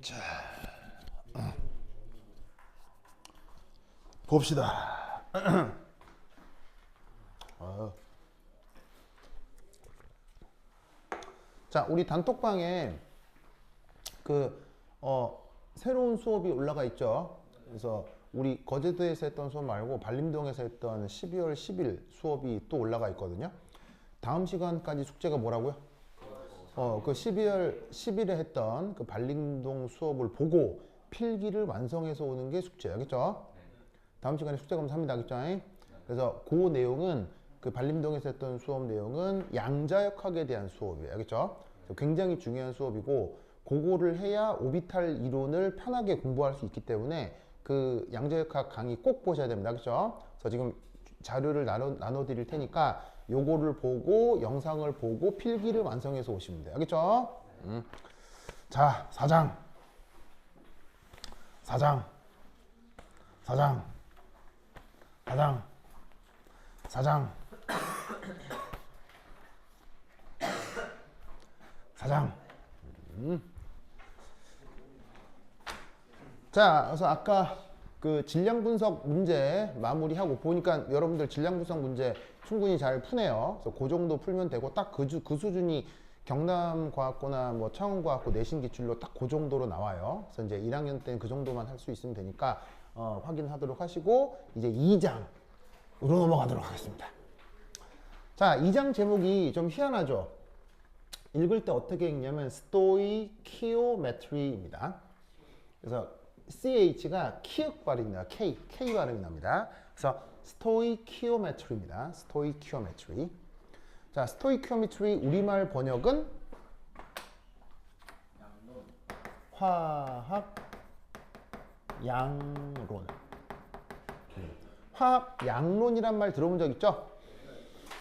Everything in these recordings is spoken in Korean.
자, 봅시다. 자, 우리 단톡방에 새로운 수업이 올라가 있죠. 그래서 우리 거제도에서 했던 수업 말고 발림동에서 했던 12월 10일 수업이 또 올라가 있거든요. 다음 시간까지 숙제가 뭐라고요? 그 12월 10일에 했던 그 발림동 수업을 보고 필기를 완성해서 오는 게 숙제예요. 알겠죠? 다음 시간에 숙제 검사합니다. 알겠죠? 그래서 그 내용은 그 발림동에서 했던 수업 내용은 양자역학에 대한 수업이에요. 알겠죠? 굉장히 중요한 수업이고 그거를 해야 오비탈 이론을 편하게 공부할 수 있기 때문에 그 양자역학 강의 꼭 보셔야 됩니다. 알겠죠? 그래서 지금 자료를 나눠 드릴 테니까 요거를 보고 영상을 보고 필기를 완성해서 오시면 돼요. 알겠죠? 자, 4장. 4장. 4장. 4장. 4장. 4장. 자, 그래서 아까 그 질량 분석 문제 마무리하고 보니까 여러분들 질량 분석 문제 충분히 잘 푸네요. 그래서 그 정도 풀면 되고 딱 그 수준이 경남과학고나 뭐 창원과학고 내신 기출로 딱 그 정도로 나와요. 그래서 이제 1학년 때는 그 정도만 할 수 있으면 되니까 확인하도록 하시고 이제 2장으로 넘어가도록 하겠습니다. 자, 2장 제목이 좀 희한하죠. 읽을 때 어떻게 읽냐면 스토이키오메트리입니다. 그래서 CH가 키읔 발음입니다. K 발음이 납니다. 그래서 스토이키오메트리입니다. 스토이키오메트리. 자, 스토이키오메트리 우리말 번역은 화학 양론. 화학 양론이란 말 들어본 적 있죠?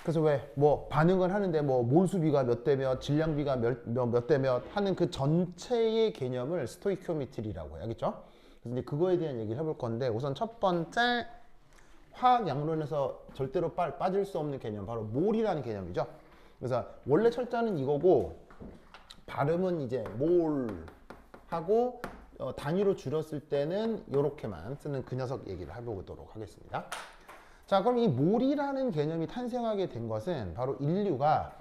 그래서 왜 뭐 반응을 하는데 뭐 몰수비가 몇 대 몇, 질량비가 몇 대 몇 하는 그 전체의 개념을 스토이키오메트리라고 해요. 알겠죠? 그래서 이제 그거에 대한 얘기를 해볼 건데 우선 첫 번째 화학 양론에서 절대로 빠질 수 없는 개념 바로 몰이라는 개념이죠. 그래서 원래 철자는 이거고 발음은 이제 몰 하고 단위로 줄였을 때는 이렇게만 쓰는 그 녀석 얘기를 해보도록 하겠습니다. 자, 그럼 이 몰이라는 개념이 탄생하게 된 것은 바로 인류가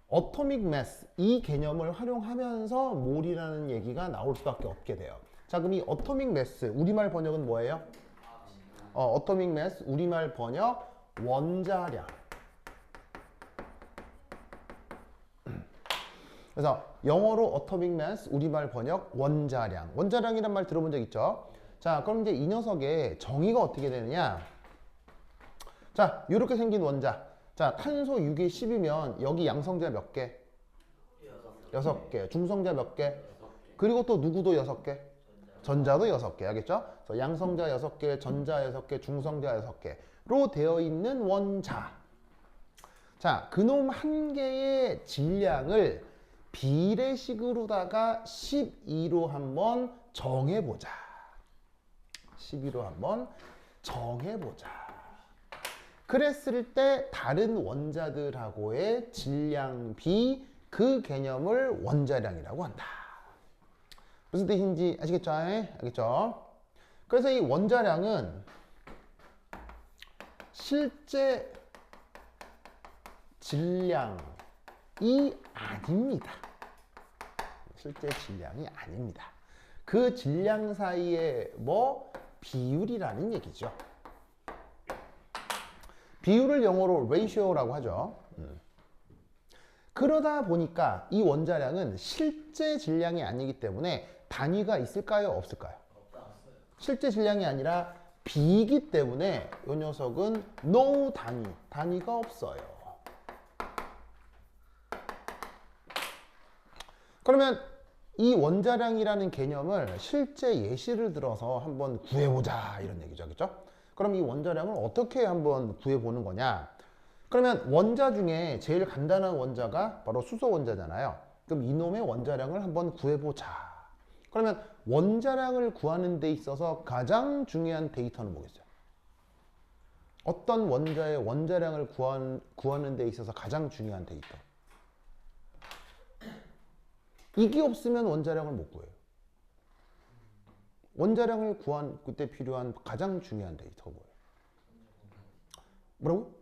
어토믹 매스 이 개념을 활용하면서 몰이라는 얘기가 나올 수밖에 없게 돼요. 자, 그럼 이 어토믹 매스 우리말 번역은 뭐예요? 어토믹 매스 우리말 번역 원자량. 그래서 영어로 어토믹 매스 우리말 번역 원자량. 원자량이란 말 들어본 적 있죠? 자, 그럼 이제 이 녀석의 정의가 어떻게 되느냐? 자, 이렇게 생긴 원자. 자, 탄소 6이 10이면 여기 양성자 몇 개? 6개. 중성자 몇 개? 그리고 또 누구도 6개? 전자도 6개. 알겠죠? 그래서 양성자 6개, 전자 6개, 중성자 6개로 되어 있는 원자. 자, 그놈 한 개의 질량을 비례식으로다가 12로 한번 정해보자. 12로 한번 정해보자. 그랬을 때 다른 원자들하고의 질량비 그 개념을 원자량이라고 한다. 무슨 뜻인지 아시겠죠? 알겠죠? 그래서 이 원자량은 실제 질량이 아닙니다. 실제 질량이 아닙니다. 그 질량 사이에 뭐 비율이라는 얘기죠. 비율을 영어로 ratio라고 하죠. 그러다 보니까 이 원자량은 실제 질량이 아니기 때문에 단위가 있을까요? 없을까요? 실제 질량이 아니라 비이기 때문에 이 녀석은 no 단위가 없어요. 그러면 이 원자량이라는 개념을 실제 예시를 들어서 한번 구해보자 이런 얘기죠. 그렇죠? 그럼 이 원자량을 어떻게 한번 구해보는 거냐? 그러면 원자 중에 제일 간단한 원자가 바로 수소 원자잖아요. 그럼 이놈의 원자량을 한번 구해보자. 그러면 원자량을 구하는 데 있어서 가장 중요한 데이터는 뭐겠어요? 어떤 원자의 원자량을 구하는 데 있어서 가장 중요한 데이터? 이게 없으면 원자량을 못 구해요. 원자량을 구한 그때 필요한 가장 중요한 데이터가 뭐예요? 뭐라고?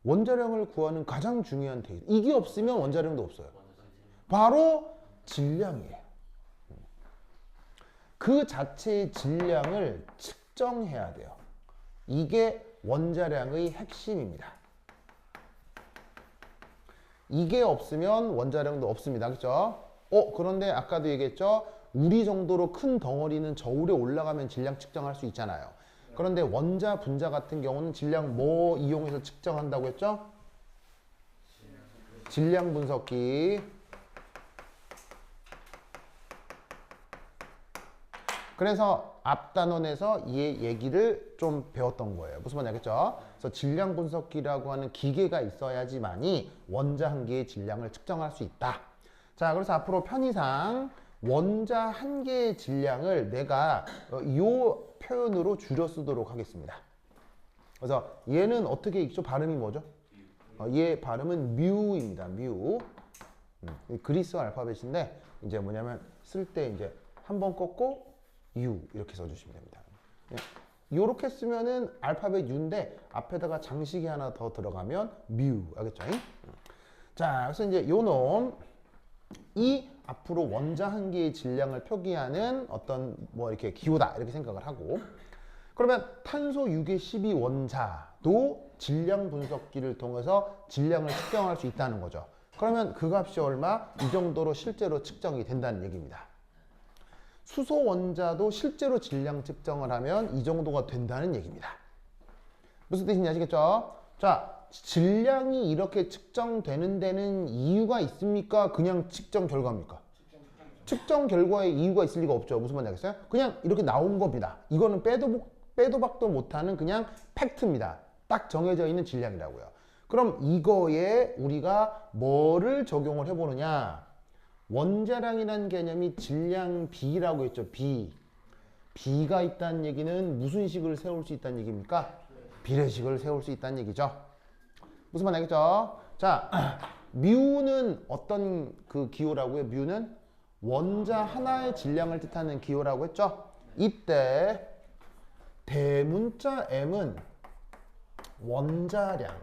원자량을 구하는 가장 중요한 데이터. 이게 없으면 원자량도 없어요. 바로 질량이에요. 그 자체의 질량을 측정해야 돼요. 이게 원자량의 핵심입니다. 이게 없으면 원자량도 없습니다. 그렇죠? 그런데 아까도 얘기했죠? 우리 정도로 큰 덩어리는 저울에 올라가면 질량 측정할 수 있잖아요. 그런데 원자, 분자 같은 경우는 질량 뭐 이용해서 측정한다고 했죠? 질량 분석기. 그래서 앞 단원에서 이 얘기를 좀 배웠던 거예요. 무슨 말인지 알겠죠? 그래서 질량 분석기라고 하는 기계가 있어야지만이 원자 한 개의 질량을 측정할 수 있다. 자, 그래서 앞으로 편의상 원자 한 개의 질량을 내가 이 표현으로 줄여 쓰도록 하겠습니다. 그래서 얘는 어떻게 읽죠? 발음이 뭐죠? 얘 발음은 뮤입니다. 뮤. 그리스 알파벳인데 이제 뭐냐면 쓸 때 이제 한 번 꺾고 U 이렇게 써주시면 됩니다. 이렇게 쓰면은 알파벳 U인데 앞에다가 장식이 하나 더 들어가면 뮤. 알겠죠? 자, 그래서 이제 요 놈 이 앞으로 원자 한 개의 질량을 표기하는 어떤 뭐 이렇게 기호다 이렇게 생각을 하고, 그러면 탄소 유괴 12원자도 질량 분석기를 통해서 질량을 측정할 수 있다는 거죠. 그러면 그 값이 얼마? 이 정도로 실제로 측정이 된다는 얘기입니다. 수소 원자도 실제로 질량 측정을 하면 이 정도가 된다는 얘기입니다. 무슨 뜻인지 아시겠죠? 자, 질량이 이렇게 측정되는 데는 이유가 있습니까? 그냥 측정 결과입니까? 측정 결과에 이유가 있을 리가 없죠. 무슨 말인지 알겠어요? 그냥 이렇게 나온 겁니다. 이거는 빼도 박도 못하는 그냥 팩트입니다. 딱 정해져 있는 질량이라고요. 그럼 이거에 우리가 뭐를 적용을 해보느냐? 원자량이라는 개념이 질량 B라고 했죠. B. B가 있다는 얘기는 무슨 식을 세울 수 있다는 얘기입니까? 비례식을 세울 수 있다는 얘기죠. 무슨 말 알겠죠? 자, 뮤는 어떤 그 기호라고요? 뮤는 원자 하나의 질량을 뜻하는 기호라고 했죠? 이때 대문자 M은 원자량을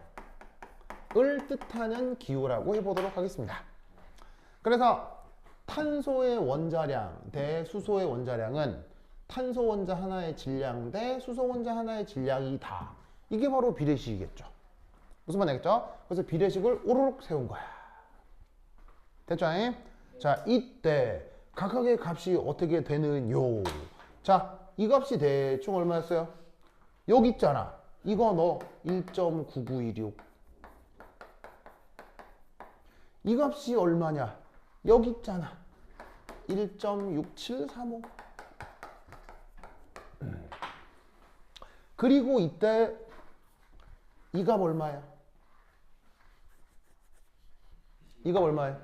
뜻하는 기호라고 해보도록 하겠습니다. 그래서 탄소의 원자량 대 수소의 원자량은 탄소 원자 하나의 질량 대 수소 원자 하나의 질량이다. 이게 바로 비례식이겠죠. 무슨 말 알겠죠? 그래서 비례식을 오르륵 세운 거야. 됐죠? 자, 이때 각각의 값이 어떻게 되느요? 자, 이 값이 대충 얼마였어요? 여기 있잖아. 이거 너 1.9916. 이 값이 얼마냐? 여기 있잖아. 1.6735. 그리고 이때 이 값 얼마야? 이 값 얼마야?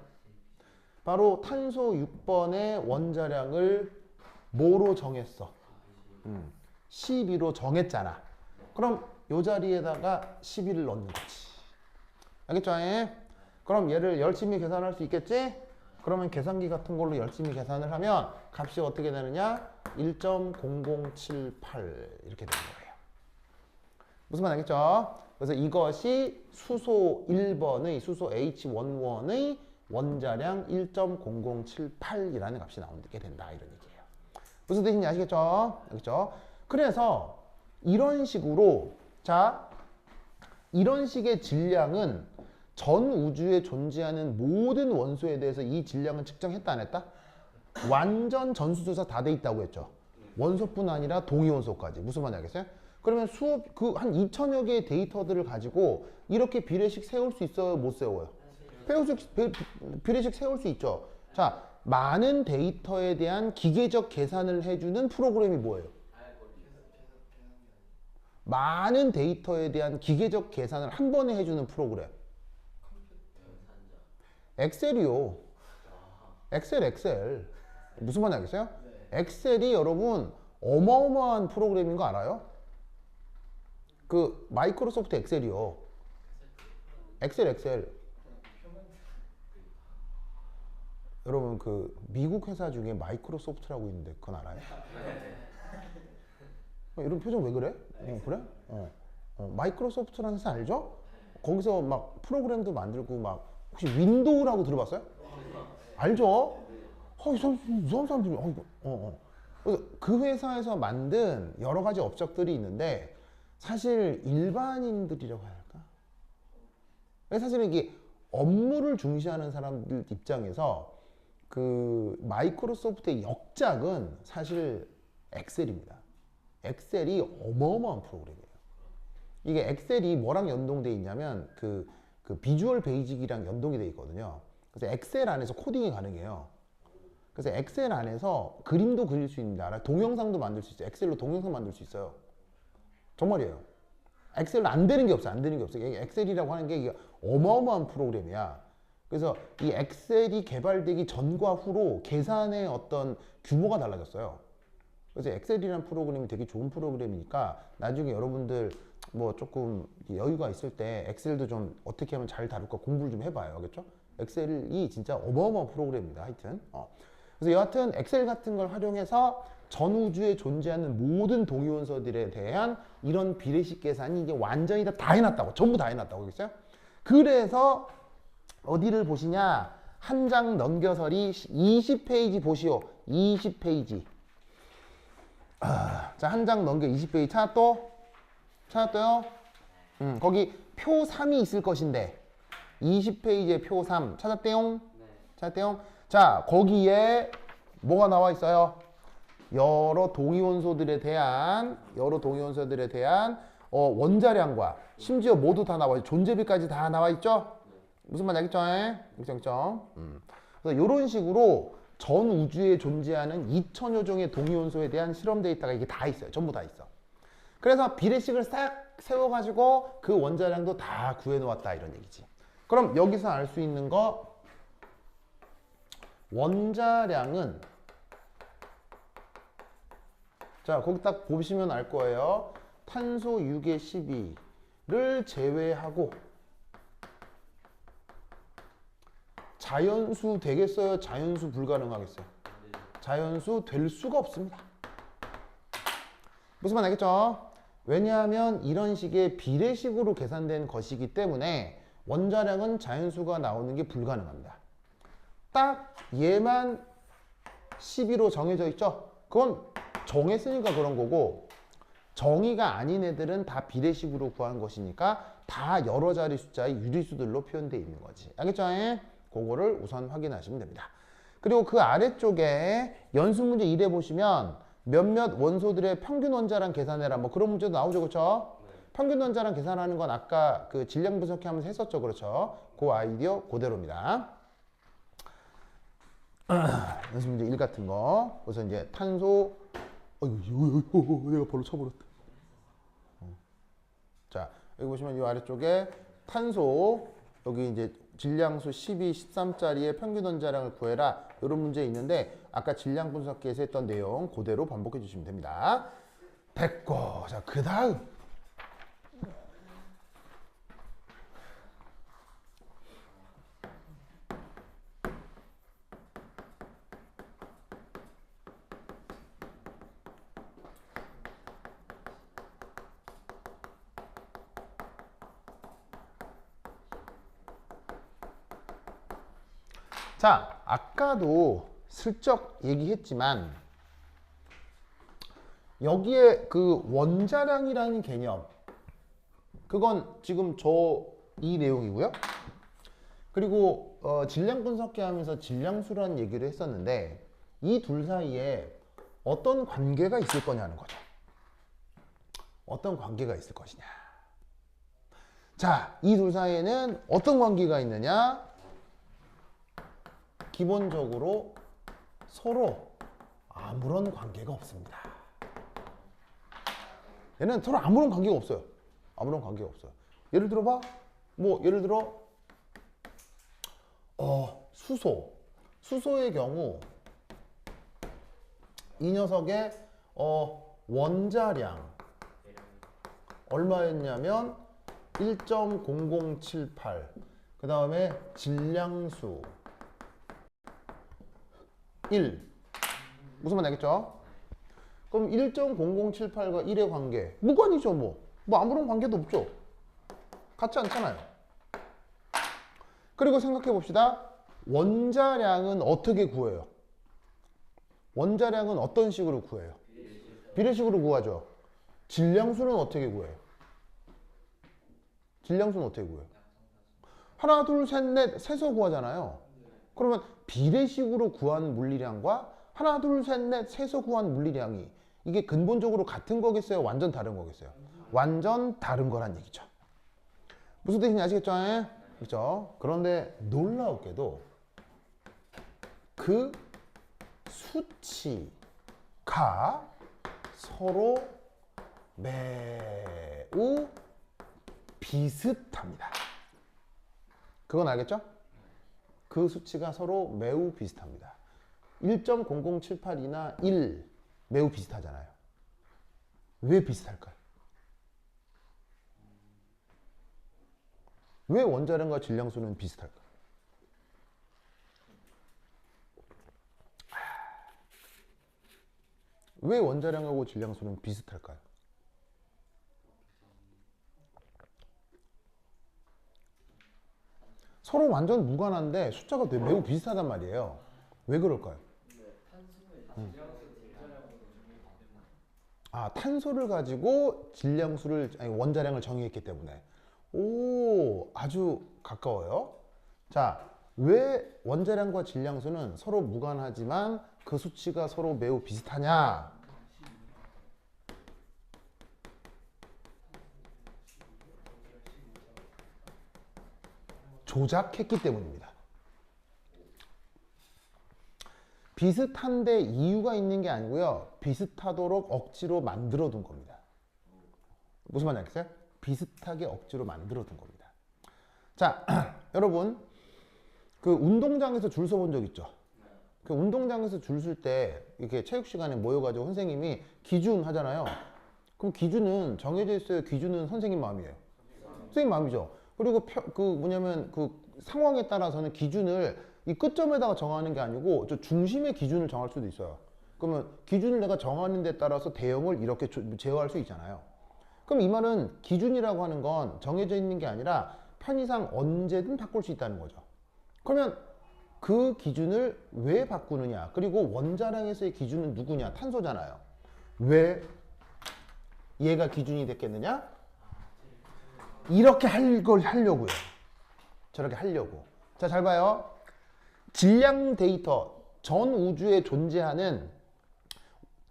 바로 탄소 6번의 원자량을 뭐로 정했어? 12로 정했잖아. 그럼 이 자리에다가 12를 넣는 거지. 알겠죠? 그럼 얘를 열심히 계산할 수 있겠지? 그러면 계산기 같은 걸로 열심히 계산을 하면 값이 어떻게 되느냐? 1.0078 이렇게 되는 거예요. 무슨 말 알겠죠? 그래서 이것이 수소 1번의 수소 H11의 원자량 1.0078이라는 값이 나오게 된다 이런 얘기예요. 무슨 뜻인지 아시겠죠? 알겠죠? 그래서 이런 식으로 자 이런 식의 질량은 전 우주에 존재하는 모든 원소에 대해서 이 질량을 측정했다 안 했다? 완전 전수조사 다 돼 있다고 했죠. 원소뿐 아니라 동위원소까지. 무슨 말인지 알겠어요? 그러면 한 2천여 개의 데이터들을 가지고 이렇게 비례식 세울 수 있어요? 못 세워요? 비례식 세울 수 있죠. 자, 많은 데이터에 대한 기계적 계산을 해주는 프로그램이 뭐예요? 많은 데이터에 대한 기계적 계산을 한 번에 해주는 프로그램. 엑셀이요. 엑셀. 무슨 말인지 알겠어요? 엑셀이 여러분 어마어마한 프로그램인 거 알아요? 그 마이크로소프트 엑셀이요. 엑셀. 여러분 그 미국 회사 중에 마이크로소프트라고 있는데 그건 알아요? 이런 표정 왜 그래? 그래? 마이크로소프트라는 회사 알죠? 거기서 막 프로그램도 만들고 막 혹시 윈도우라고 들어봤어요? 알죠? 이상한 사람들이 그래서 그 회사에서 만든 여러 가지 업적들이 있는데 사실 일반인들이라고 해야 할까? 사실은 이게 업무를 중시하는 사람들 입장에서 그 마이크로소프트의 역작은 사실 엑셀입니다. 엑셀이 어마어마한 프로그램이에요. 이게 엑셀이 뭐랑 연동돼 있냐면 그 비주얼 베이직이랑 연동이 돼 있거든요. 그래서 엑셀 안에서 코딩이 가능해요. 그래서 엑셀 안에서 그림도 그릴 수 있는데 동영상도 만들 수 있어요. 엑셀로 동영상 만들 수 있어요. 정말이에요. 엑셀로 안 되는 게 없어. 안 되는 게 없어. 엑셀이라고 하는 게 이게 어마어마한 프로그램이야. 그래서 이 엑셀이 개발되기 전과 후로 계산의 어떤 규모가 달라졌어요. 그래서 엑셀이라는 프로그램이 되게 좋은 프로그램이니까 나중에 여러분들 뭐 조금 여유가 있을 때 엑셀도 좀 어떻게 하면 잘 다룰까 공부를 좀 해봐요. 알겠죠? 엑셀이 진짜 어마어마한 프로그램입니다. 하여튼. 그래서 여하튼 엑셀 같은 걸 활용해서 전 우주에 존재하는 모든 동위원소들에 대한 이런 비례식 계산이 이게 완전히 다 해놨다고. 전부 다 해놨다고. 알겠어요? 그래서 어디를 보시냐? 한 장 넘겨서리 20페이지 보시오. 20페이지. 자, 한 장 넘겨 20페이지. 찾았어요? 거기 표 3이 있을 것인데 20페이지에 표 3 찾았대용? 네. 찾았대용? 자, 거기에 뭐가 나와 있어요? 여러 동위원소들에 대한 원자량과 심지어 모두 다 나와 있죠. 존재비까지 다 나와 있죠? 무슨 말 알겠죠? 그렇죠? 그래서 이런 식으로 전 우주에 존재하는 2000여 종의 동위원소에 대한 실험 데이터가 이게 다 있어요. 전부 다 있어. 그래서 비례식을 싹 세워가지고 그 원자량도 다 구해놓았다 이런 얘기지. 그럼 여기서 알 수 있는 거 원자량은 자 거기 딱 보시면 알 거예요. 탄소 6의 12를 제외하고 자연수 되겠어요? 자연수 불가능하겠어요? 자연수 될 수가 없습니다. 무슨 말 알겠죠? 왜냐하면 이런 식의 비례식으로 계산된 것이기 때문에 원자량은 자연수가 나오는 게 불가능합니다. 딱 얘만 12로 정해져 있죠? 그건 정했으니까 그런 거고 정의가 아닌 애들은 다 비례식으로 구한 것이니까 다 여러 자리 숫자의 유리수들로 표현되어 있는 거지. 알겠죠? 그거를 우선 확인하시면 됩니다. 그리고 그 아래쪽에 연습 문제 1에 보시면 몇몇 원소들의 평균 원자량 계산해라. 뭐 그런 문제도 나오죠. 그렇죠? 네. 평균 원자량 계산하는 건 아까 그 질량 분석해 하면서 했었죠. 그렇죠? 그 아이디어 그대로입니다. 연습 문제 1 같은 거. 그래서 이제 탄소 내가 벌로 쳐버렸다. 자, 여기 보시면 이 아래쪽에 탄소 여기 이제 질량수 12, 13짜리의 평균 원자량을 구해라. 이런 문제 있는데 아까 질량 분석기에서 했던 내용 그대로 반복해 주시면 됩니다. 됐고, 자, 그 다음 자, 아까도 슬쩍 얘기했지만 여기에 그 원자량이라는 개념 그건 지금 이 내용이고요. 그리고 질량 분석기 하면서 질량수라는 얘기를 했었는데 이 둘 사이에 어떤 관계가 있을 거냐는 거죠. 어떤 관계가 있을 것이냐. 자, 이 둘 사이에는 어떤 관계가 있느냐? 기본적으로 서로 아무런 관계가 없습니다. 얘는 서로 아무런 관계가 없어요. 아무런 관계가 없어요. 예를 들어봐. 예를 들어 수소의 경우 이 녀석의 원자량 얼마였냐면 1.0078 그 다음에 질량수 1. 무슨 말인지 알겠죠? 그럼 1.0078과 1의 관계 무관이죠. 뭐 아무런 관계도 없죠. 같지 않잖아요. 그리고 생각해 봅시다. 원자량은 어떻게 구해요? 원자량은 어떤 식으로 구해요? 비례식으로 구하죠. 질량수는 어떻게 구해요? 질량수는 어떻게 구해요? 하나, 둘, 셋, 넷, 세서 구하잖아요. 그러면 비례식으로 구한 물리량과 하나, 둘, 셋, 넷, 세서 구한 물리량이 이게 근본적으로 같은 거겠어요? 완전 다른 거겠어요? 완전 다른 거란 얘기죠. 무슨 뜻인지 아시겠죠? 그렇죠? 그런데 놀라웠게도 그 수치가 서로 매우 비슷합니다. 그건 알겠죠? 그 수치가 서로 매우 비슷합니다. 1.0078이나 1 매우 비슷하잖아요. 왜 비슷할까요? 왜 원자량과 질량수는 비슷할까요? 왜 원자량하고 질량수는 비슷할까요? 서로 완전 무관한데 숫자가 매우 비슷하단 말이에요. 왜 그럴까요? 탄소를 가지고 원자량을 정의했기 때문에. 오, 아주 가까워요. 자, 왜 원자량과 질량수는 서로 무관하지만 그 수치가 서로 매우 비슷하냐? 조작했기 때문입니다. 비슷한데 이유가 있는 게 아니고요. 비슷하도록 억지로 만들어 둔 겁니다. 무슨 말인지 알겠어요? 비슷하게 억지로 만들어 둔 겁니다. 자, 여러분 그 운동장에서 줄 서 본 적 있죠? 그 운동장에서 줄 설 때 이렇게 체육 시간에 모여가지고 선생님이 기준 하잖아요. 그럼 기준은 정해져 있어요? 기준은 선생님 마음이에요? 선생님 마음이죠. 그리고 그 상황에 따라서는 기준을 이 끝점에다가 정하는 게 아니고 저 중심의 기준을 정할 수도 있어요. 그러면 기준을 내가 정하는 데 따라서 대형을 이렇게 제어할 수 있잖아요. 그럼 이 말은 기준이라고 하는 건 정해져 있는 게 아니라 편의상 언제든 바꿀 수 있다는 거죠. 그러면 그 기준을 왜 바꾸느냐? 그리고 원자량에서의 기준은 누구냐? 탄소잖아요. 왜 얘가 기준이 됐겠느냐? 이렇게 하려고요. 저렇게 하려고. 자, 잘 봐요. 질량 데이터, 전 우주에 존재하는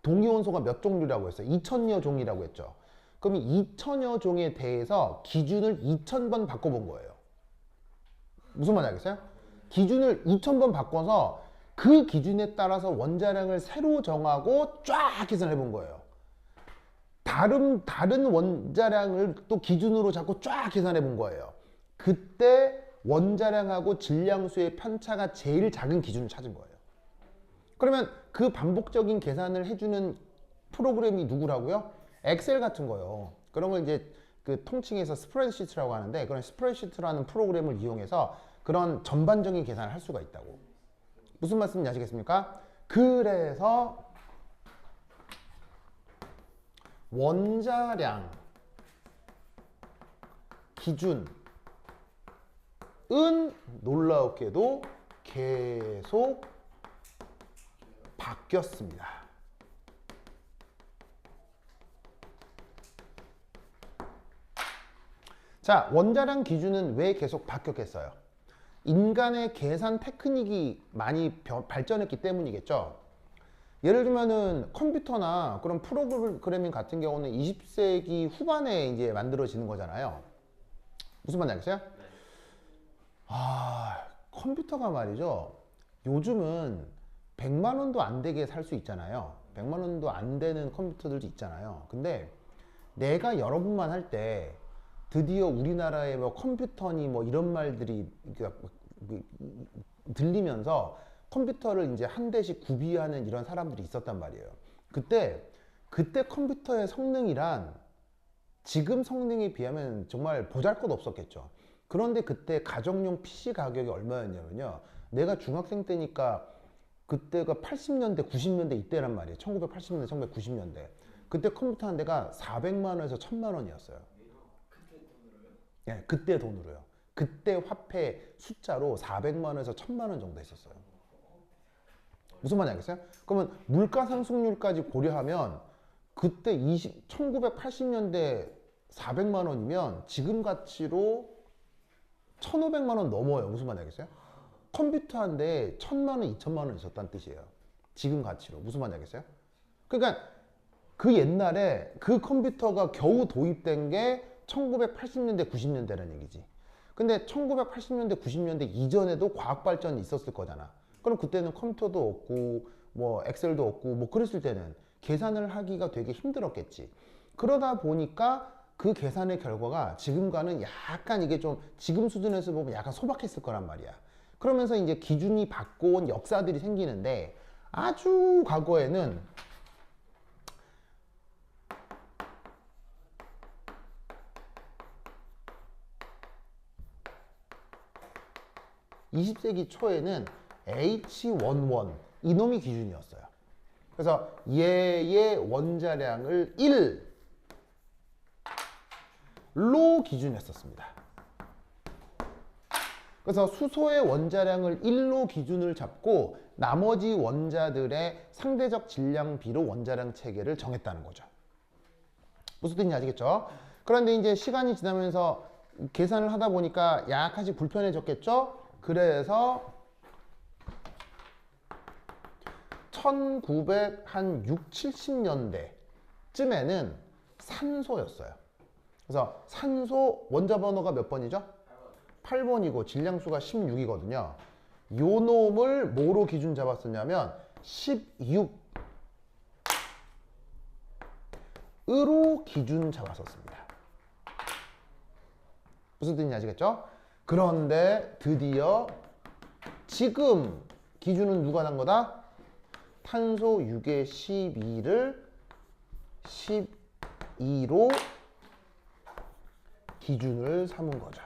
동위원소가 몇 종류라고 했어요? 2000여 종이라고 했죠. 그럼 2000여 종에 대해서 기준을 2000번 바꿔본 거예요. 무슨 말인지 알겠어요? 기준을 2000번 바꿔서 그 기준에 따라서 원자량을 새로 정하고 쫙 계산해 본 거예요. 다른 원자량을 또 기준으로 잡고 쫙 계산해 본 거예요. 그때 원자량하고 질량수의 편차가 제일 작은 기준을 찾은 거예요. 그러면 그 반복적인 계산을 해주는 프로그램이 누구라고요? 엑셀 같은 거요. 그런 걸 이제 그 통칭해서 스프레드시트라고 하는데, 그런 스프레드시트라는 프로그램을 이용해서 그런 전반적인 계산을 할 수가 있다고. 무슨 말씀인지 아시겠습니까? 그래서 원자량 기준은 놀라웠게도 계속 바뀌었습니다. 자, 원자량 기준은 왜 계속 바뀌었겠어요? 인간의 계산 테크닉이 많이 발전했기 때문이겠죠. 예를 들면은 컴퓨터나 그런 프로그래밍 같은 경우는 20세기 후반에 이제 만들어지는 거잖아요. 무슨 말인지 알겠어요? 컴퓨터가 말이죠. 요즘은 100만 원도 안 되게 살 수 있잖아요. 100만 원도 안 되는 컴퓨터들도 있잖아요. 근데 내가 여러분만 할 때 드디어 우리나라의 뭐 컴퓨터니 뭐 이런 말들이 들리면서 컴퓨터를 이제 한 대씩 구비하는 이런 사람들이 있었단 말이에요. 그때 컴퓨터의 성능이란 지금 성능에 비하면 정말 보잘것없었겠죠. 그런데 그때 가정용 PC 가격이 얼마였냐면요. 내가 중학생 때니까 그때가 80년대, 90년대 이때란 말이에요. 1980년대, 1990년대. 그때 컴퓨터 한 대가 400만 원에서 1000만 원이었어요. 예, 그때 돈으로요. 그때 화폐 숫자로 400만 원에서 1000만 원 정도 했었어요. 무슨 말인지 알겠어요? 그러면 물가 상승률까지 고려하면 그때 1980년대 400만 원이면 지금 가치로 1500만 원 넘어요. 무슨 말인지 알겠어요? 컴퓨터 한 대 1000만 원, 2000만 원 있었다는 뜻이에요. 지금 가치로. 무슨 말인지 알겠어요? 그러니까 그 옛날에 그 컴퓨터가 겨우 도입된 게 1980년대, 90년대라는 얘기지. 근데 1980년대, 90년대 이전에도 과학 발전이 있었을 거잖아. 그럼 그때는 컴퓨터도 없고 뭐 엑셀도 없고 뭐 그랬을 때는 계산을 하기가 되게 힘들었겠지. 그러다 보니까 그 계산의 결과가 지금과는 약간 이게 좀 지금 수준에서 보면 약간 소박했을 거란 말이야. 그러면서 이제 기준이 바꿔온 역사들이 생기는데 아주 과거에는 20세기 초에는 H11 이놈이 기준이었어요. 그래서 얘의 원자량을 1로 기준했었습니다. 그래서 수소의 원자량을 1로 기준을 잡고 나머지 원자들의 상대적 질량비로 원자량 체계를 정했다는 거죠. 무슨 뜻인지 아시겠죠? 그런데 이제 시간이 지나면서 계산을 하다 보니까 약간씩 불편해졌겠죠? 그래서 1960, 70년대쯤에는 산소였어요. 그래서 산소 원자 번호가 몇 번이죠? 8번이고 질량수가 16이거든요. 요 놈을 뭐로 기준 잡았었냐면 16으로 기준 잡았었습니다. 무슨 뜻인지 아시겠죠? 그런데 드디어 지금 기준은 누가 난 거다? 탄소 6의 12를 12로 기준을 삼은 거죠.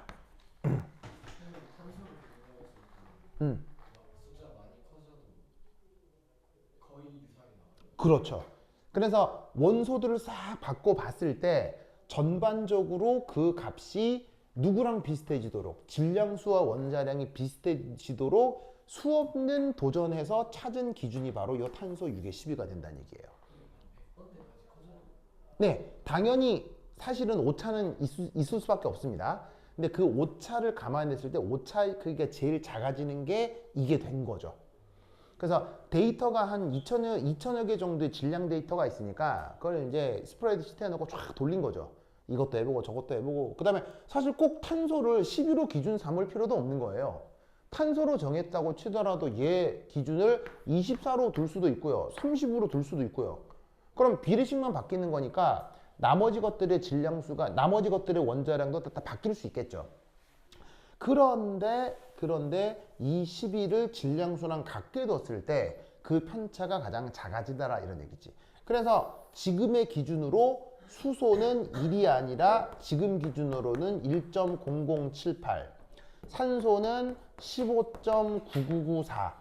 그렇죠. 그래서 원소들을 싹 바꿔 봤을 때 전반적으로 그 값이 누구랑 비슷해지도록 질량수와 원자량이 비슷해지도록 수없는 도전해서 찾은 기준이 바로 이 탄소 6의 12가 된다는 얘기예요. 네, 당연히 사실은 오차는 있을 수밖에 없습니다. 근데 그 오차를 감안했을 때 오차의 크기가 제일 작아지는 게 이게 된 거죠. 그래서 데이터가 한 2000여 개 정도의 질량 데이터가 있으니까 그걸 이제 스프레드시트에 해놓고 쫙 돌린 거죠. 이것도 해보고 저것도 해보고 그 다음에 사실 꼭 탄소를 12로 기준 삼을 필요도 없는 거예요. 탄소로 정했다고 치더라도 얘 기준을 24로 둘 수도 있고요. 30으로 둘 수도 있고요. 그럼 비례식만 바뀌는 거니까 나머지 것들의 질량수가 나머지 것들의 원자량도 다 바뀔 수 있겠죠. 그런데 이 12를 질량수랑 같게 뒀을 때 그 편차가 가장 작아지더라 이런 얘기지. 그래서 지금의 기준으로 수소는 1이 아니라 지금 기준으로는 1.0078, 산소는 15.9994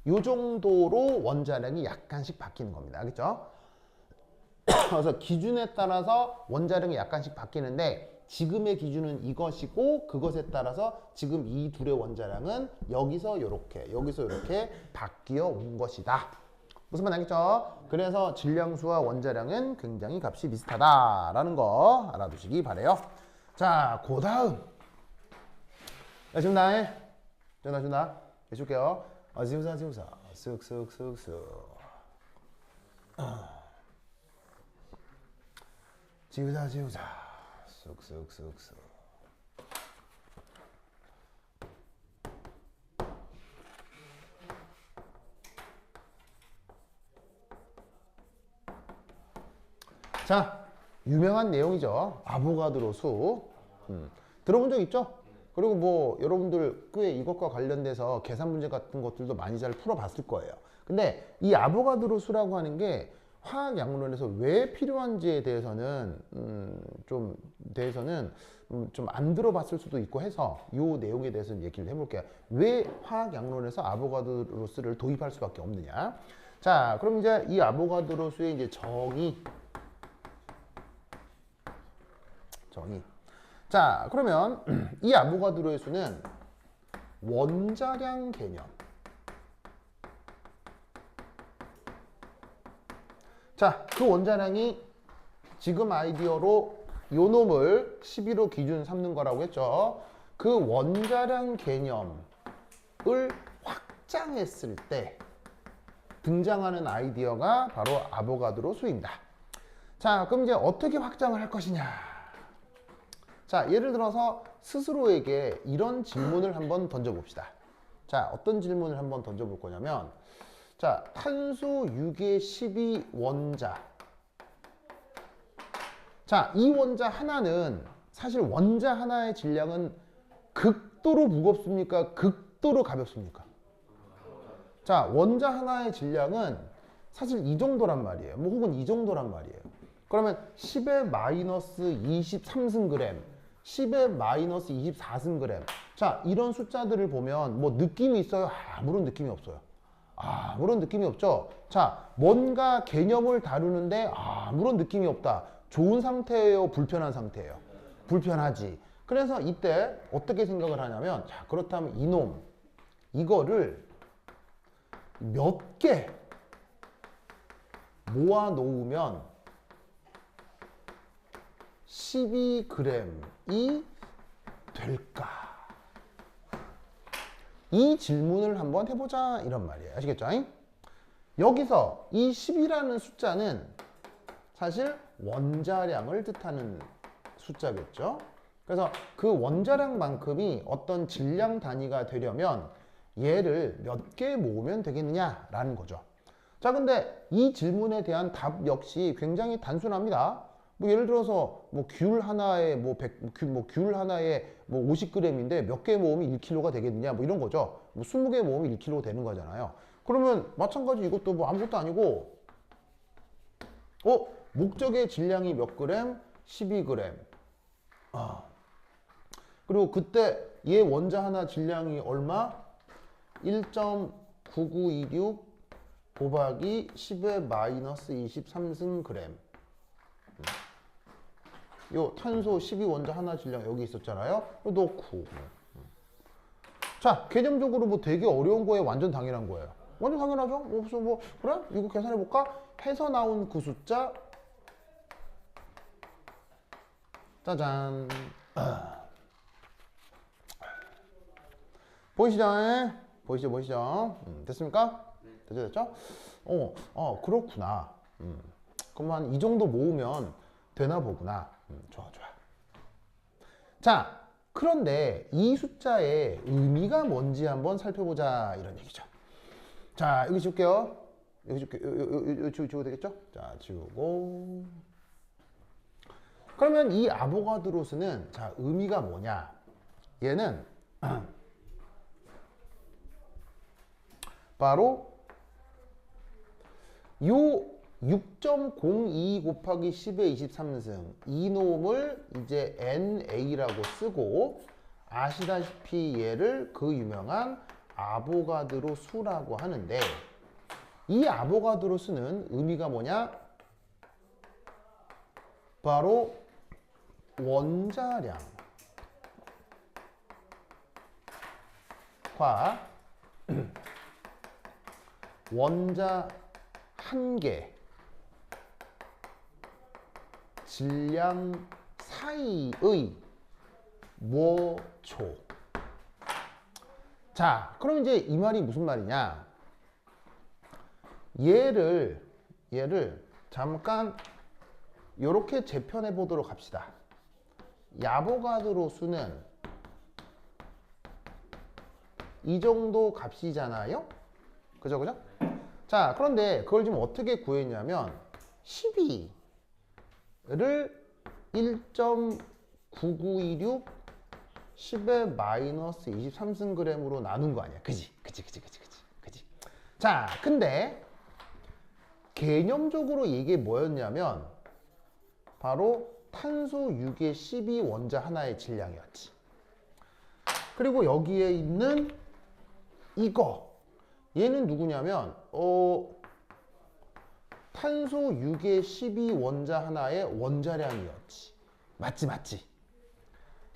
요 정도로 원자량이 약간씩 바뀌는 겁니다. 알겠죠? 그래서 기준에 따라서 원자량이 약간씩 바뀌는데 지금의 기준은 이것이고 그것에 따라서 지금 이 둘의 원자량은 여기서 이렇게 여기서 이렇게 바뀌어 온 것이다. 무슨 말 알겠죠? 그래서 질량수와 원자량은 굉장히 값이 비슷하다라는 거 알아두시기 바래요. 자, 그 다음 지금 나해 준아 해줄게요. 지우사 쓱쓱쓱쓱 지우사 쓱쓱쓱쓱 자, 유명한 내용이죠. 아보가드로 수. 들어본 적 있죠? 그리고 뭐 여러분들 꽤 이것과 관련돼서 계산 문제 같은 것들도 많이 잘 풀어봤을 거예요. 근데 이 아보가드로 수라고 하는 게 화학 양론에서 왜 필요한지에 대해서는 좀 안 들어봤을 수도 있고 해서 이 내용에 대해서 얘기를 해볼게요. 왜 화학 양론에서 아보가드로스를 도입할 수밖에 없느냐? 자, 그럼 이제 이 아보가드로스의 이제 정의. 자, 그러면 이 아보가드로의 수는 원자량 개념. 자, 그 원자량이 지금 아이디어로 요 놈을 12로 기준 삼는 거라고 했죠. 그 원자량 개념을 확장했을 때 등장하는 아이디어가 바로 아보가드로 수입니다. 자, 그럼 이제 어떻게 확장을 할 것이냐? 자, 예를 들어서 스스로에게 이런 질문을 한번 던져봅시다. 자, 어떤 질문을 한번 던져볼 거냐면, 자, 탄소 6의 12원자. 자, 이 원자 하나는 사실 원자 하나의 질량은 극도로 무겁습니까? 극도로 가볍습니까? 자, 원자 하나의 질량은 사실 이 정도란 말이에요. 뭐 혹은 이 정도란 말이에요. 그러면 10의 마이너스 23승 g, 10의 마이너스 24승 g. 자, 이런 숫자들을 보면 뭐 느낌이 있어요? 아무런 느낌이 없어요. 아무런 느낌이 없죠. 자, 뭔가 개념을 다루는데 아무런 느낌이 없다. 좋은 상태예요? 불편한 상태예요? 불편하지. 그래서 이때 어떻게 생각을 하냐면, 자, 그렇다면 이놈, 이거를 몇 개 모아 놓으면 12g이 될까? 이 질문을 한번 해보자 이런 말이에요. 아시겠죠? 여기서 이 10이라는 숫자는 사실 원자량을 뜻하는 숫자겠죠. 그래서 그 원자량만큼이 어떤 질량 단위가 되려면 얘를 몇 개 모으면 되겠느냐라는 거죠. 자, 근데 이 질문에 대한 답 역시 굉장히 단순합니다. 뭐 예를 들어서 뭐 귤 하나에 귤 하나에 뭐 50g인데 몇 개 모으면 1kg가 되겠느냐 뭐 이런 거죠. 뭐 20개 모으면 1kg 되는 거잖아요. 그러면 마찬가지 이것도 뭐 아무것도 아니고 목적의 질량이 몇 g? 12g. 그리고 그때 얘 원자 하나 질량이 얼마? 1.9926 곱하기 10의 마이너스 23승 g. 요 탄소 12원자 하나 질량 여기 있었잖아요. 넣고. 자, 개념적으로 뭐 되게 어려운 거에 완전 당연한 거예요. 완전 당연하죠? 뭐 그래? 이거 계산해 볼까? 해서 나온 그 숫자. 짜잔. 보이시죠? 보이시죠? 됐습니까? 됐죠? 그렇구나. 그러면 이 정도 모으면 되나 보구나. 좋아. 자, 그런데 이 숫자의 의미가 뭔지 한번 살펴보자 이런 얘기죠. 자, 여기 지울게요. 여기 지우도 되겠죠? 자, 지우고. 그러면 이 아보가드로스는 자, 의미가 뭐냐? 얘는 바로 요 6.02 곱하기 10의 23승 이 놈을 이제 NA라고 쓰고, 아시다시피 얘를 그 유명한 아보가드로 수라고 하는데, 이 아보가드로 수는 의미가 뭐냐? 바로 원자량과 원자 한 개 질량 사이의 모초. 자, 그럼 이제 이 말이 무슨 말이냐? 얘를 잠깐 이렇게 재편해 보도록 합시다. 아보가드로 수는 이 정도 값이잖아요. 그죠? 자, 그런데 그걸 지금 어떻게 구했냐면 12를 1.9926 10의 마이너스 23승 g으로 나눈 거 아니야. 그지? 자, 근데 개념적으로 이게 뭐였냐면 바로 탄소 유계 12원자 하나의 질량이었지. 그리고 여기에 있는 이거 얘는 누구냐면 탄소 유계 12원자 하나의 원자량이었지. 맞지 맞지.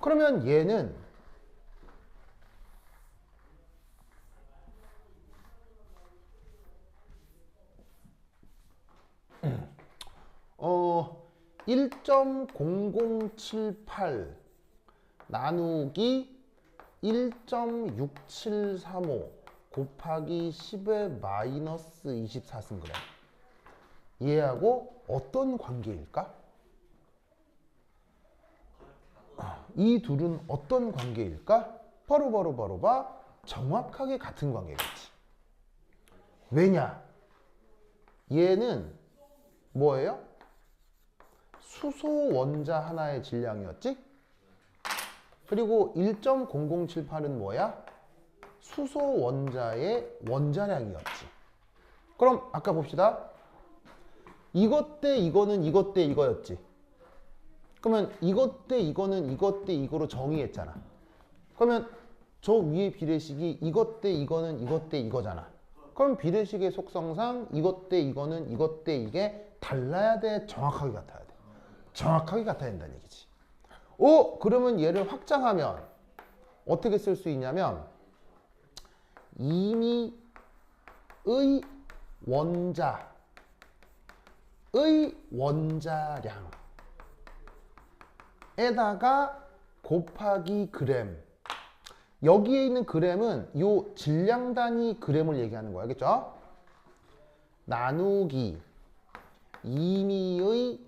그러면 얘는 1.0078 나누기 1.6735 곱하기 10의 마이너스 24승그램. 얘하고 어떤 관계일까? 이 둘은 어떤 관계일까? 바로 정확하게 같은 관계겠지. 왜냐? 얘는 뭐예요? 수소 원자 하나의 질량이었지? 그리고 1.0078은 뭐야? 수소 원자의 원자량이었지. 그럼 아까 봅시다. 이것 대 이거는 이것 대 이거였지. 그러면 이것 대 이거는 이것 대 이거로 정의했잖아. 그러면 저 위에 비례식이 이것 대 이거는 이것 대 이거잖아. 그럼 비례식의 속성상 이것 대 이거는 이것 대 이게 달라야 돼? 정확하게 같아야 돼? 정확하게 같아야 된다는 얘기지. 그러면 얘를 확장하면 어떻게 쓸 수 있냐면 임의의 원자의 원자량에다가 곱하기 그램. 여기에 있는 그램은 요 질량 단위 그램을 얘기하는 거야. 알겠죠? 나누기 임의의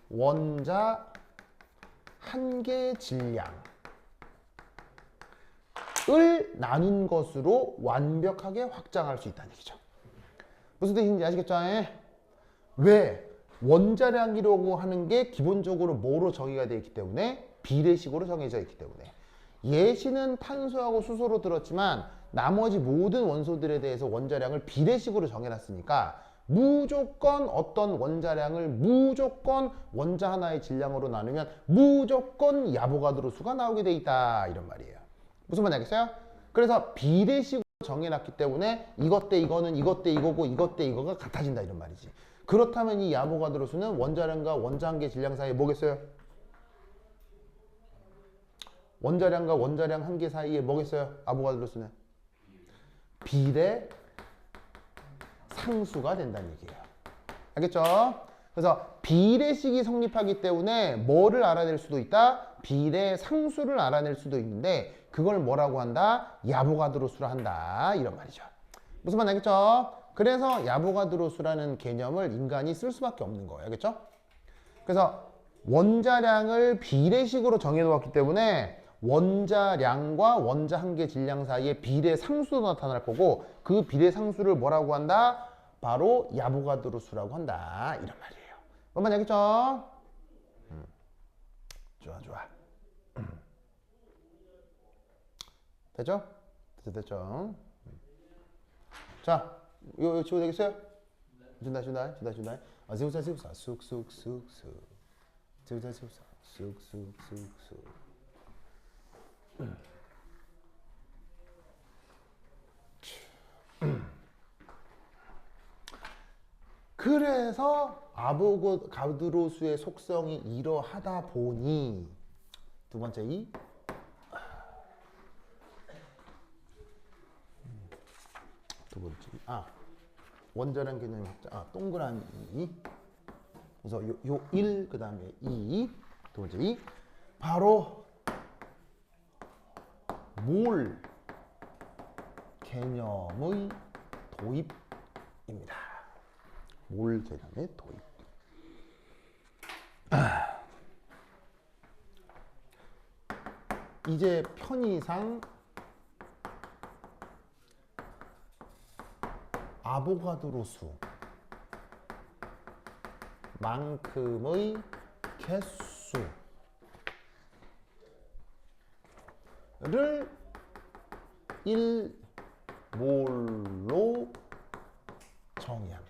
원자 한 개 질량을 나눈 것으로 완벽하게 확장할 수 있다는 얘기죠. 무슨 뜻인지 아시겠죠? 왜? 원자량이라고 하는 게 기본적으로 뭐로 정의가 되어 있기 때문에 비례식으로 정해져 있기 때문에 예시는 탄소하고 수소로 들었지만 나머지 모든 원소들에 대해서 원자량을 비례식으로 정해놨으니까 무조건 어떤 원자량을 무조건 원자 하나의 질량으로 나누면 무조건 야보가드로 수가 나오게 돼 있다 이런 말이에요. 무슨 말인지 알겠어요? 그래서 비례식으로 정해놨기 때문에 이것 대 이거는 이것 대 이거고 이것 대 이거가 같아진다 이런 말이지. 그렇다면 이 야보가드로 수는 원자량과 원자 한 개 질량 사이에 뭐겠어요? 원자량과 원자량 한 개 사이에 뭐겠어요? 아보가드로 수는 비례 상수가 된다는 얘기예요. 알겠죠? 그래서 비례식이 성립하기 때문에 뭐를 알아낼 수도 있다? 비례 상수를 알아낼 수도 있는데 그걸 뭐라고 한다? 야보가드로 수라 한다. 이런 말이죠. 무슨 말 알겠죠? 그래서 야보가드로 수라는 개념을 인간이 쓸 수밖에 없는 거예요. 알겠죠? 그래서 원자량을 비례식으로 정해 놓았기 때문에 원자량과 원자 한 개 질량 사이에 비례 상수도 나타날 거고 그 비례 상수를 뭐라고 한다? 바로 야보가드로 수라고 한다. 이런 말이에요. 뭔 말인지 알겠죠? 좋아. 됐죠? 됐죠? 자, 이거 치고 되겠어요? 준다. 세우사 쑥쑥쑥쑥. 세우사 쑥쑥쑥쑥. 그래서 아보가드로수의 속성이 이러하다 보니 두 번째 이 두 번째 원자량 개념 확장 동그란 이 그래서 요 1 그 다음에 2 두 번째 이 바로 몰 개념의 도입입니다. 몰 개념의 도입. 이제 편의상 아보가드로 수만큼의 개수를 1몰로 정의합니다.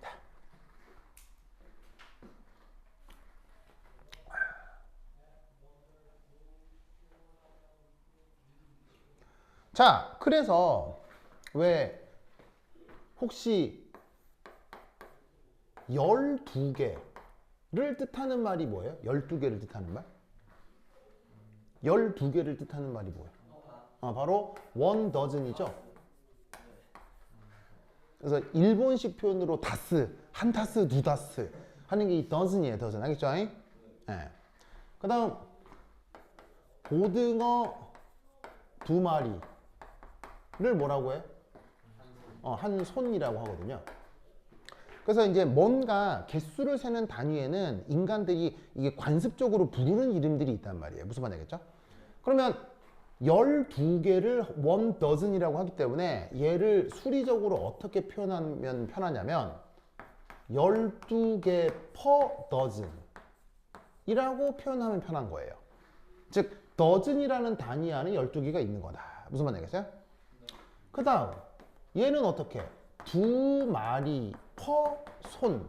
자, 그래서 왜 혹시 12개를 뜻하는 말이 뭐예요? 12개를 뜻하는 말? 12개를 뜻하는 말이 뭐예요? 바로 one dozen이죠. 그래서 일본식 표현으로 다스, 한 타스, 두 다스 하는 게 이 dozen이에요. dozen. 알겠죠? 네. 그 다음 고등어 2마리를 뭐라고 해? 한 손이라고 하거든요. 그래서 이제 뭔가 개수를 세는 단위에는 인간들이 이게 관습적으로 부르는 이름들이 있단 말이에요. 무슨 말이겠죠? 그러면 12개를 one dozen이라고 하기 때문에 얘를 수리적으로 어떻게 표현하면 편하냐면 12개 per dozen 이라고 표현하면 편한 거예요. 즉 dozen이라는 단위 안에 12개가 있는 거다. 무슨 말이겠어요? 그 다음 얘는 어떻게? 2마리 per 손.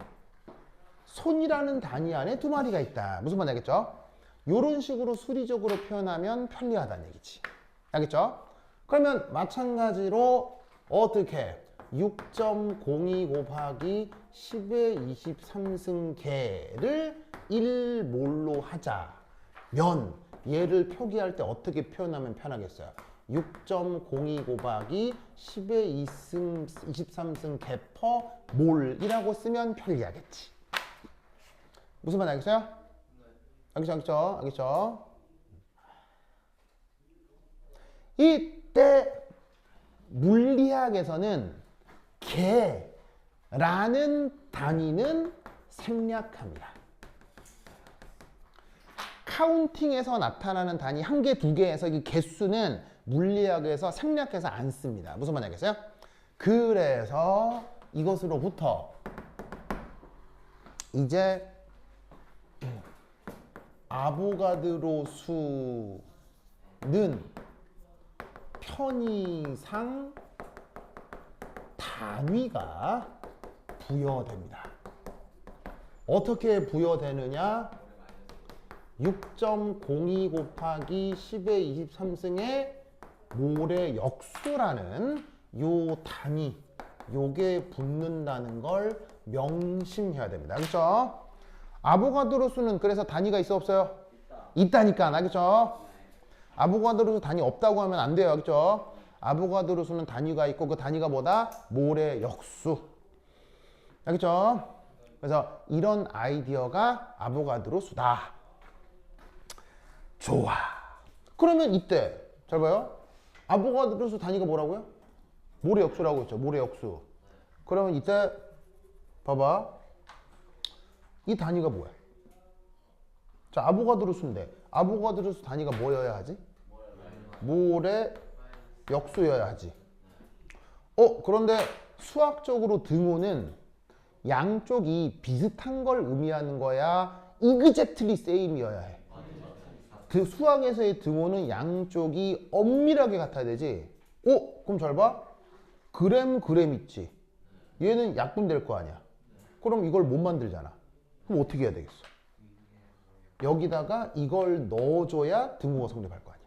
손이라는 단위 안에 2마리가 있다. 무슨 말인지 알겠죠? 이런 식으로 수리적으로 표현하면 편리하다는 얘기지. 알겠죠? 그러면 마찬가지로 어떻게 6.02 곱하기 10의 23승계를 1몰로 하자면 얘를 표기할 때 어떻게 표현하면 편하겠어요? 6.02 곱하기 10의 23승 개퍼 몰이라고 쓰면 편리하겠지. 무슨 말 알겠어요? 알겠죠? 이때 물리학에서는 개라는 단위는 생략합니다. 카운팅에서 나타나는 단위 한 개, 두 개에서 이 개수는 물리학에서 생략해서 안 씁니다. 무슨 말인지 알겠어요? 그래서 이것으로부터 이제 아보가드로 수는 편의상 단위가 부여됩니다. 어떻게 부여되느냐? 6.02 곱하기 10의 23승의 몰의 역수라는 요 단위, 요게 붙는다는 걸 명심해야 됩니다. 알겠죠? 아보가드로 수는 그래서 단위가 있어 없어요? 있다니까. 알겠죠? 아보가드로 수 단위 없다고 하면 안 돼요. 알겠죠? 아보가드로 수는 단위가 있고 그 단위가 뭐다? 몰의 역수. 알겠죠? 그래서 이런 아이디어가 아보가드로 수다. 좋아. 그러면 이때 잘 봐요. 아보가드로 수 단위가 뭐라고요? 몰의 역수라고 했죠. 몰의 역수. 그러면 이때 봐봐. 이 단위가 뭐야? 자, 아보가드로 수인데 아보가드로 수 단위가 뭐여야 하지? 몰의 역수여야 하지. 그런데 수학적으로 등호는 양쪽이 비슷한 걸 의미하는 거야? exactly same이어야 해. 수학에서의 등호는 양쪽이 엄밀하게 같아야 되지. 그럼 잘 봐. 그램 있지. 얘는 약분될 거 아니야. 그럼 이걸 못 만들잖아. 그럼 어떻게 해야 되겠어? 여기다가 이걸 넣어줘야 등호가 성립할 거 아니야.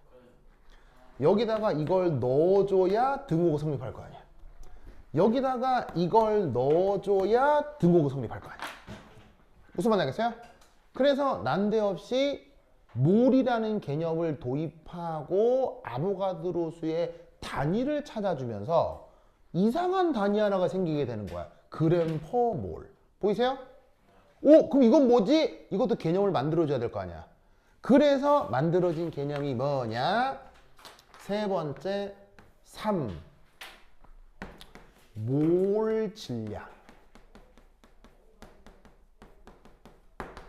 여기다가 이걸 넣어줘야 등호가 성립할 거 아니야. 여기다가 이걸 넣어줘야 등호가 성립할 거 아니야. 무슨 말인지 알겠어요? 그래서 난데없이 몰이라는 개념을 도입하고 아보가드로 수의 단위를 찾아주면서 이상한 단위 하나가 생기게 되는 거야. 그램 퍼 몰. 보이세요? 그럼 이건 뭐지? 이것도 개념을 만들어줘야 될 거 아니야. 그래서 만들어진 개념이 뭐냐? 세 번째, 3. 몰 질량.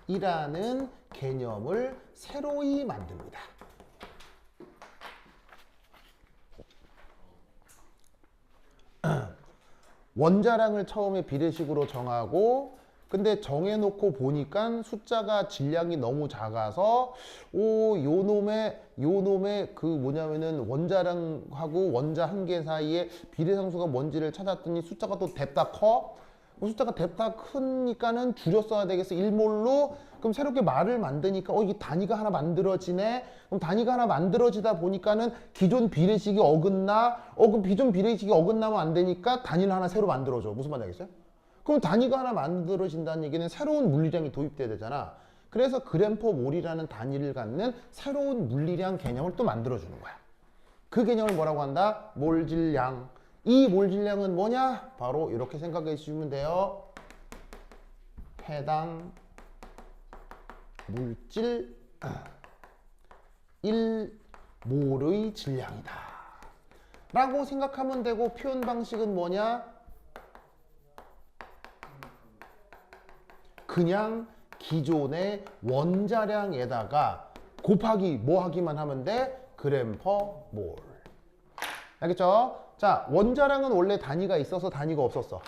이라는 개념을 새로이 만듭니다. 원자량을 처음에 비례식으로 정하고 근데 정해놓고 보니까 숫자가 질량이 너무 작아서 요놈의 그 뭐냐면은 원자량하고 원자 한 개 사이에 비례상수가 뭔지를 찾았더니 숫자가 또 뎁다 커. 숫자가 뎁타 크니까는 줄여 써야 되겠어. 1몰로. 그럼 새롭게 말을 만드니까 이게 단위가 하나 만들어지네. 그럼 단위가 하나 만들어지다 보니까는 기존 비례식이 어긋나. 그럼 기존 비례식이 어긋나면 안 되니까 단위를 하나 새로 만들어줘. 무슨 말인지 알겠어요? 그럼 단위가 하나 만들어진다는 얘기는 새로운 물리량이 도입돼야 되잖아. 그래서 그램퍼 몰이라는 단위를 갖는 새로운 물리량 개념을 또 만들어주는 거야. 그 개념을 뭐라고 한다? 몰질량. 이 몰질량은 뭐냐? 바로 이렇게 생각해 주시면 돼요. 해당 물질 1몰의 질량이다 라고 생각하면 되고, 표현 방식은 뭐냐? 그냥 기존의 원자량에다가 곱하기 뭐 하기만 하면 돼? 그램 퍼 몰. 알겠죠? 자, 원자량은 원래 단위가 있어서 단위가 없었어.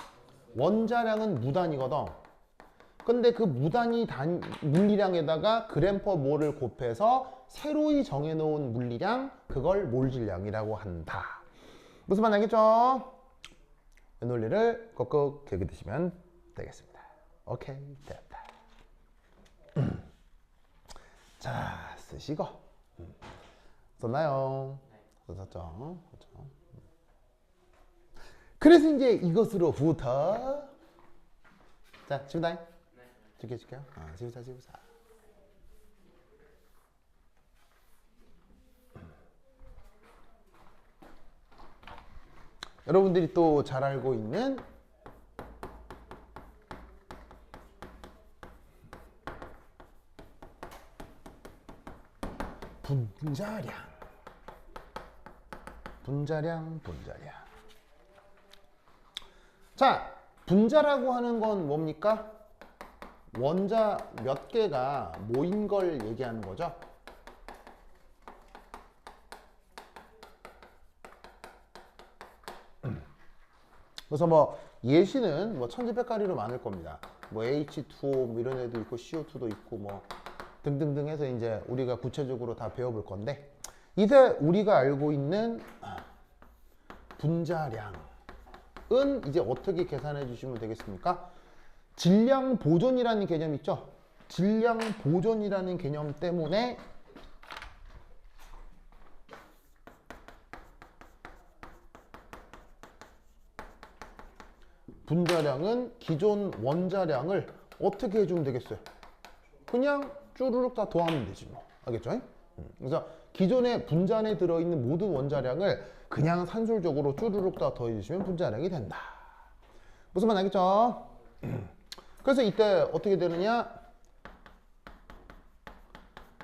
원자량은 무단위거든. 근데 그 무단위 물리량에다가 그램 퍼 몰을 곱해서 새로이 정해놓은 물리량, 그걸 몰질량이라고 한다. 무슨 말 알겠죠? 이 논리를 꼭꼭 기억해 두시면 되겠습니다. 오케이, 됐다. 자, 쓰시고. 썼나요? 썼죠? 그렇죠. 그래서 이제 이것으로부터, 자, 지우다잉. 지켜줄게요. 지우사. 여러분들이 또 잘 알고 있는 분자량. 자, 분자라고 하는 건 뭡니까? 원자 몇 개가 모인 걸 얘기하는 거죠. 그래서 뭐 예시는 뭐 천지백가리로 많을 겁니다. 뭐 H2O 뭐 이런 애도 있고 CO2도 있고 뭐 등등등 해서 이제 우리가 구체적으로 다 배워볼 건데, 이제 우리가 알고 있는 분자량은 이제 어떻게 계산해 주시면 되겠습니까? 질량 보존이라는 개념 있죠? 질량 보존이라는 개념 때문에 분자량은 기존 원자량을 어떻게 해주면 되겠어요? 그냥 쭈루룩 다 더하면 되지 뭐. 알겠죠? 그래서 기존의 분자 안에 들어있는 모든 원자량을 그냥 산술적으로 쭈루룩 다 더해주시면 분자량이 된다. 무슨 말 알겠죠? 그래서 이때 어떻게 되느냐?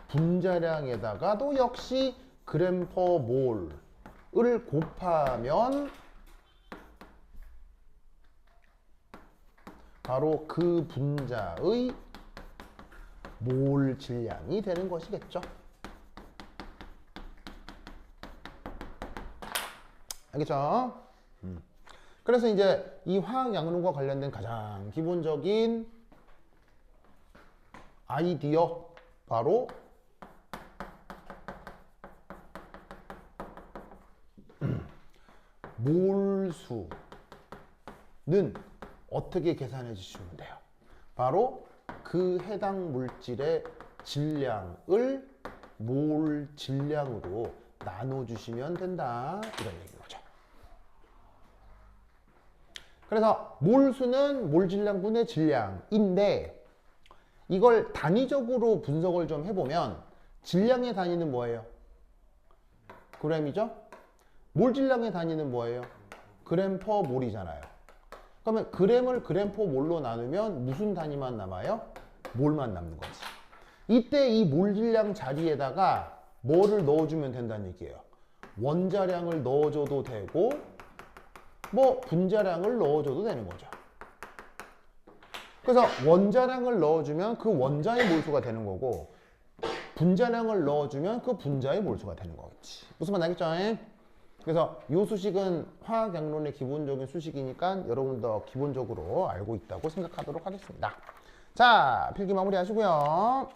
분자량에다가도 역시 그램 퍼 몰을 곱하면 바로 그 분자의 몰 질량이 되는 것이겠죠. 알겠죠? 그래서 이제 이 화학 양론과 관련된 가장 기본적인 아이디어, 바로 몰수는 어떻게 계산해 주시면 돼요? 바로 그 해당 물질의 질량을 몰 질량으로 나눠주시면 된다, 이런 얘기인 거죠. 그래서 몰수는 몰질량분의 질량인데, 이걸 단위적으로 분석을 좀 해보면 질량의 단위는 뭐예요? 그램이죠? 몰질량의 단위는 뭐예요? 그램 퍼 몰이잖아요. 그러면 그램을 그램 퍼 몰로 나누면 무슨 단위만 남아요? 몰만 남는 거지. 이때 이 몰질량 자리에다가 뭐를 넣어주면 된다는 얘기예요. 원자량을 넣어줘도 되고 뭐 분자량을 넣어줘도 되는 거죠. 그래서 원자량을 넣어주면 그 원자의 몰수가 되는 거고, 분자량을 넣어주면 그 분자의 몰수가 되는 거겠지. 무슨 말 알겠죠? 그래서 이 수식은 화학 양론의 기본적인 수식이니까 여러분도 기본적으로 알고 있다고 생각하도록 하겠습니다. 자, 필기 마무리 하시고요.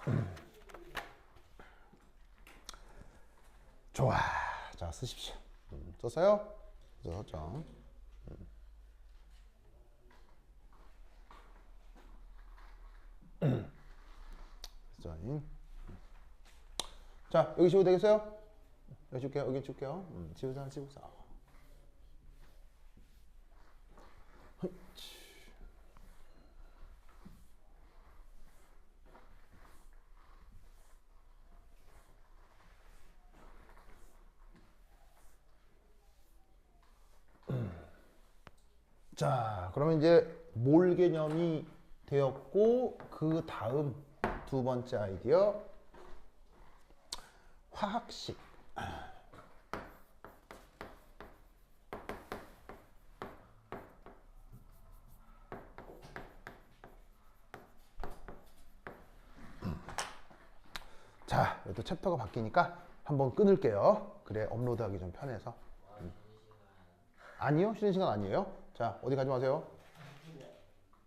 좋아. 자, 쓰십시오. 썼어요? 썼죠. 디자인. 자, 여기 지워도 되겠어요? 여기 줄게요. 여기 줄게요. 지우자, 지우자. 자, 그러면 이제 몰 개념이 되었고, 그 다음 두 번째 아이디어, 화학식. 자, 또 챕터가 바뀌니까 한번 끊을게요. 그래, 업로드하기 좀 편해서. 아니요, 쉬는 시간 아니에요. 자, 어디 가지 마세요.